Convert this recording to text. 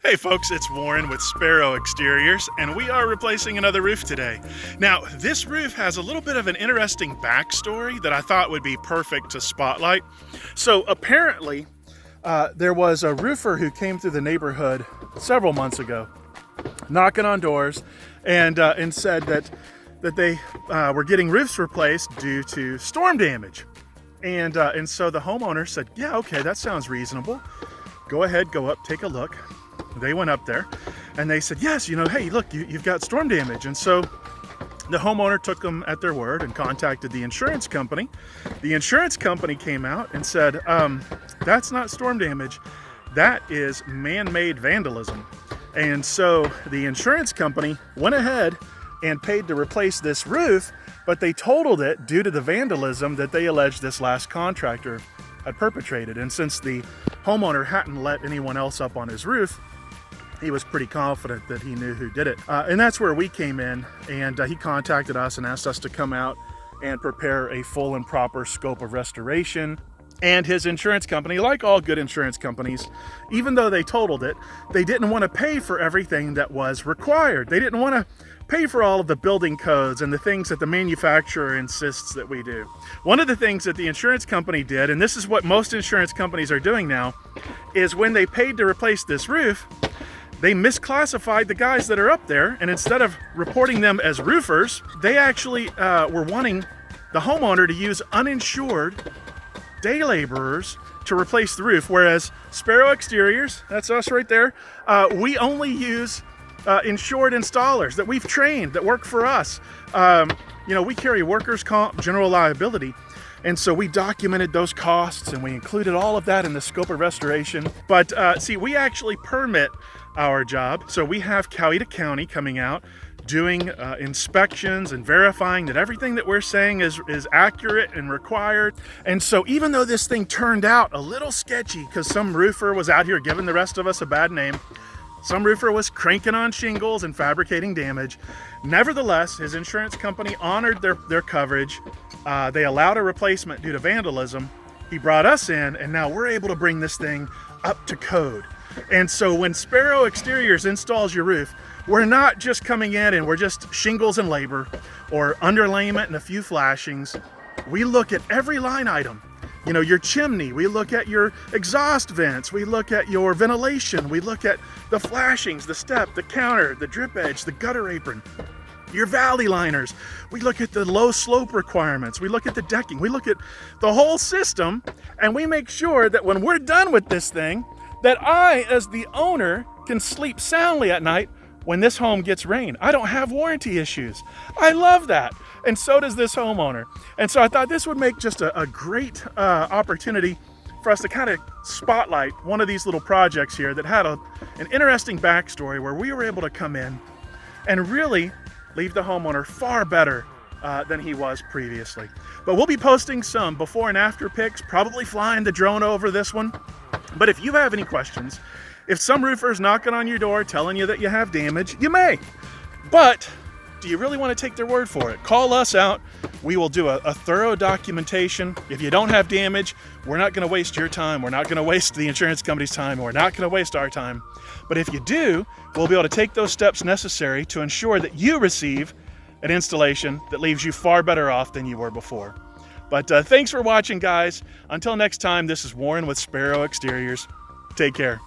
Hey folks, it's Warren with Sparrow Exteriors, and we are replacing another roof today. Now, this roof has a little bit of an interesting backstory that I thought would be perfect to spotlight. So apparently, there was a roofer who came through the neighborhood several months ago, knocking on doors, and said that they were getting roofs replaced due to storm damage. And so the homeowner said, yeah, okay, that sounds reasonable. Go ahead, go up, take a look. They went up there and they said, yes, hey, look, you've got storm damage. And so the homeowner took them at their word and contacted the insurance company. The insurance company came out and said, that's not storm damage. That is man-made vandalism. And so the insurance company went ahead and paid to replace this roof, but they totaled it due to the vandalism that they alleged this last contractor had perpetrated. And since the homeowner hadn't let anyone else up on his roof, he was pretty confident that he knew who did it. And that's where we came in, and he contacted us and asked us to come out and prepare a full and proper scope of restoration. And his insurance company, like all good insurance companies, even though they totaled it, they didn't want to pay for everything that was required. They didn't want to pay for all of the building codes and the things that the manufacturer insists that we do. One of the things that the insurance company did, and this is what most insurance companies are doing now, is when they paid to replace this roof, they misclassified the guys that are up there, and instead of reporting them as roofers, they actually were wanting the homeowner to use uninsured day laborers to replace the roof, whereas Sparrow Exteriors, that's us right there, we only use insured installers that we've trained, that work for us. We carry workers' comp, general liability, and so we documented those costs and we included all of that in the scope of restoration. But see, we actually permit our job. So we have Coweta County coming out, doing inspections and verifying that everything that we're saying is accurate and required. And so even though this thing turned out a little sketchy because some roofer was out here giving the rest of us a bad name, some roofer was cranking on shingles and fabricating damage, nevertheless, his insurance company honored their coverage. They allowed a replacement due to vandalism. He brought us in, and now we're able to bring this thing up to code. And so when Sparrow Exteriors installs your roof, we're not just coming in and we're just shingles and labor or underlayment and a few flashings. We look at every line item. Your chimney, we look at your exhaust vents, we look at your ventilation, we look at the flashings, the step, the counter, the drip edge, the gutter apron, your valley liners. We look at the low slope requirements, we look at the decking, we look at the whole system, and we make sure that when we're done with this thing, that I, as the owner, can sleep soundly at night when this home gets rain. I don't have warranty issues. I love that. And so does this homeowner. And so I thought this would make just a great opportunity for us to kind of spotlight one of these little projects here that had an interesting backstory where we were able to come in and really leave the homeowner far better than he was previously. But we'll be posting some before and after pics, probably flying the drone over this one. But if you have any questions, if some roofer's knocking on your door telling you that you have damage, you may. But do you really want to take their word for it? Call us out. We will do a thorough documentation. If you don't have damage, we're not going to waste your time. We're not going to waste the insurance company's time. We're not going to waste our time. But if you do, we'll be able to take those steps necessary to ensure that you receive an installation that leaves you far better off than you were before. But thanks for watching, guys. Until next time, this is Warren with Sparrow Exteriors. Take care.